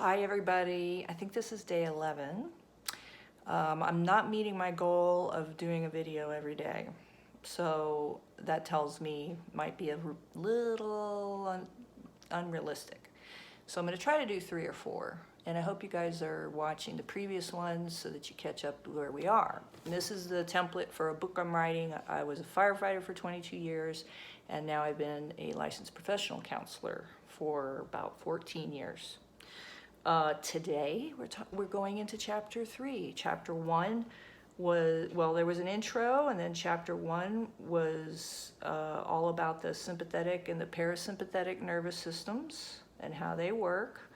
Hi everybody, I think this is day 11. I'm not meeting my goal of doing a video every day. So that tells me might be a little unrealistic. So I'm going to try to do 3 or 4. And I hope you guys are watching the previous ones so that you catch up to where we are. And this is the template for a book I'm writing. I was a firefighter for 22 years, and now I've been a licensed professional counselor for about 14 years. Today we're going into chapter 3. Chapter 1 was, well, there was an intro, and then chapter 1 was all about the sympathetic and the parasympathetic nervous systems and how they work.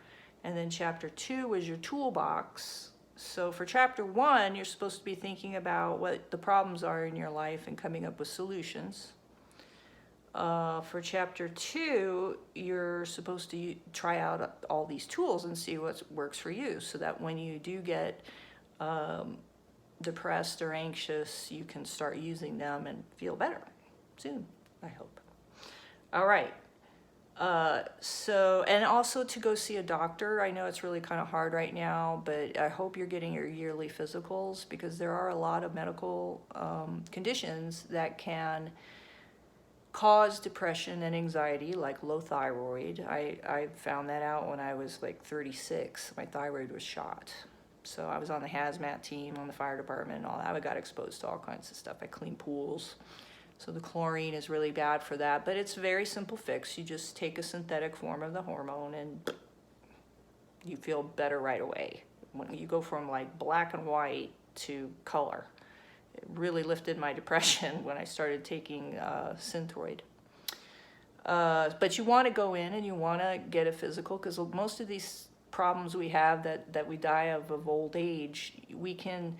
And then chapter 2 was your toolbox. So for chapter 1, you're supposed to be thinking about what the problems are in your life and coming up with solutions. For chapter 2, you're supposed to try out all these tools and see what works for you, so that when you do get depressed or anxious, you can start using them and feel better soon, I hope. All right. And also to go see a doctor. I know it's really kind of hard right now, but I hope you're getting your yearly physicals, because there are a lot of medical conditions that can cause depression and anxiety, like low thyroid. I found that out when I was like 36. My thyroid was shot. So I was on the hazmat team on the fire department and all that. I got exposed to all kinds of stuff. I clean pools. So the chlorine is really bad for that, but it's a very simple fix. You just take a synthetic form of the hormone and you feel better right away. When you go from like black and white to color. It really lifted my depression when I started taking Synthroid. But you want to go in and you want to get a physical, because most of these problems we have that we die of old age, we can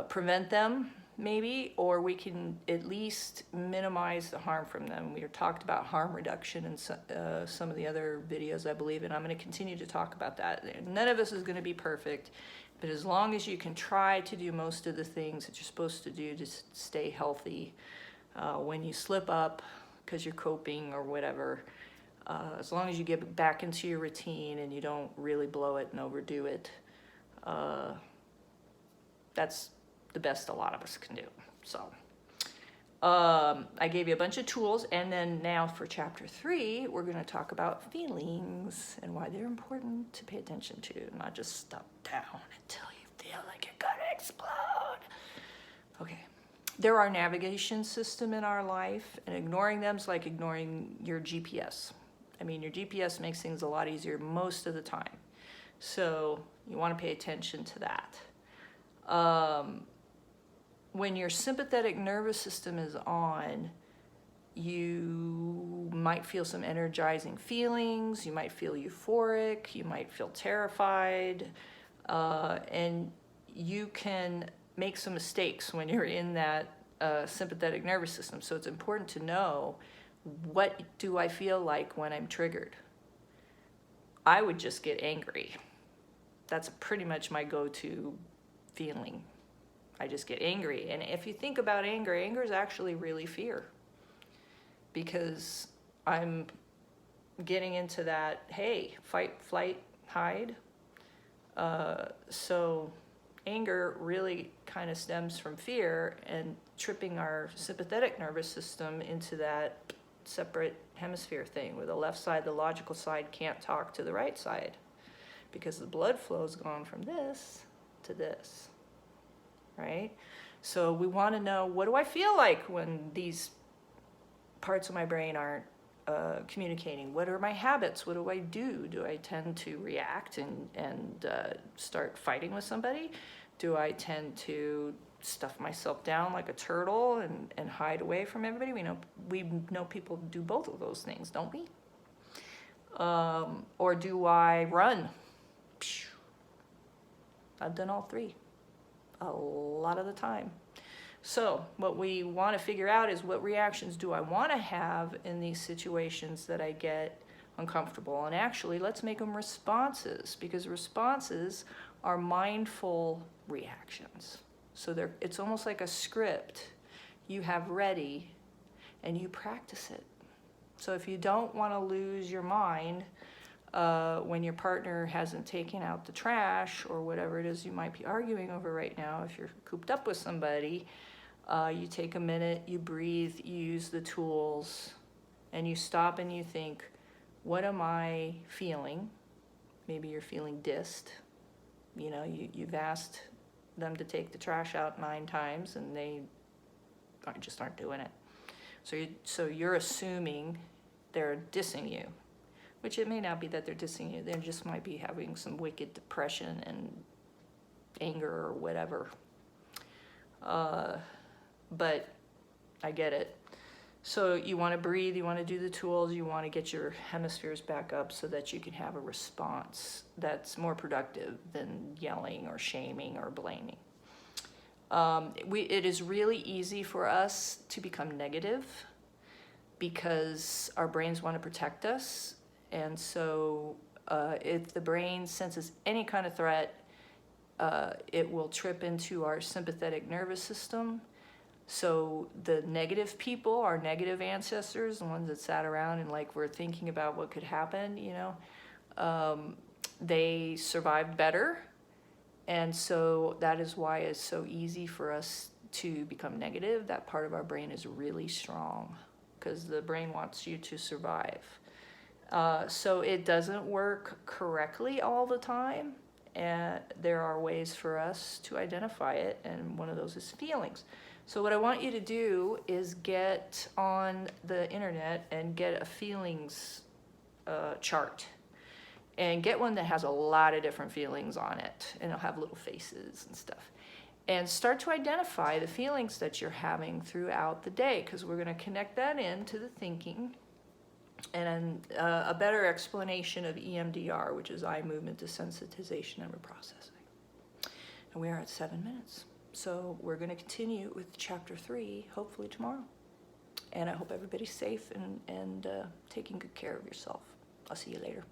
prevent them maybe, or we can at least minimize the harm from them. We talked about harm reduction in some of the other videos, I believe, and I'm going to continue to talk about that. None of us is going to be perfect. But as long as you can try to do most of the things that you're supposed to do to stay healthy, when you slip up because you're coping or whatever, as long as you get back into your routine and you don't really blow it and overdo it, that's the best a lot of us can do. So I gave you a bunch of tools, and then now for chapter 3, we're going to talk about feelings and why they're important to pay attention to, not just stop down until you feel like you're going to explode. Okay. There are navigation system in our life, and ignoring them is like ignoring your GPS. I mean, your GPS makes things a lot easier most of the time. So you want to pay attention to that. When your sympathetic nervous system is on, you might feel some energizing feelings, you might feel euphoric, you might feel terrified, and you can make some mistakes when you're in that sympathetic nervous system. So it's important to know, what do I feel like when I'm triggered? I would just get angry. That's pretty much my go-to feeling. I just get angry. And if you think about anger, anger is actually really fear, because I'm getting into that, hey, fight, flight, hide. So anger really kind of stems from fear and tripping our sympathetic nervous system into that separate hemisphere thing, where the left side, the logical side, can't talk to the right side, because the blood flow's gone from this to this. Right? So we want to know, what do I feel like when these parts of my brain aren't communicating? What are my habits? What do I do? Do I tend to react and start fighting with somebody? Do I tend to stuff myself down like a turtle and hide away from everybody? We know people do both of those things, don't we? Or do I run? I've done all 3. A lot of the time. So what we want to figure out is, what reactions do I want to have in these situations that I get uncomfortable? And actually, let's make them responses, because responses are mindful reactions. So it's almost like a script you have ready and you practice it. So if you don't want to lose your mind, when your partner hasn't taken out the trash or whatever it is you might be arguing over right now, if you're cooped up with somebody, you take a minute, you breathe, you use the tools, and you stop and you think, what am I feeling? Maybe you're feeling dissed. You know, you've asked them to take the trash out 9 times and they just aren't doing it. So you're assuming they're dissing you, which it may not be that they're dissing you. They just might be having some wicked depression and anger or whatever. But I get it. So you want to breathe, you want to do the tools, you want to get your hemispheres back up so that you can have a response that's more productive than yelling or shaming or blaming. It is really easy for us to become negative because our brains want to protect us. And so if the brain senses any kind of threat, it will trip into our sympathetic nervous system. So the negative people, our negative ancestors, the ones that sat around and like were thinking about what could happen, you know, they survived better. And so that is why it's so easy for us to become negative. That part of our brain is really strong because the brain wants you to survive. So it doesn't work correctly all the time. And there are ways for us to identify it. And one of those is feelings. So what I want you to do is get on the internet and get a feelings chart. And get one that has a lot of different feelings on it. And it'll have little faces and stuff. And start to identify the feelings that you're having throughout the day. Because we're going to connect that into the thinking. And a better explanation of EMDR, which is eye movement desensitization and reprocessing. And we are at 7 minutes. So we're going to continue with chapter 3, hopefully tomorrow. And I hope everybody's safe and taking good care of yourself. I'll see you later.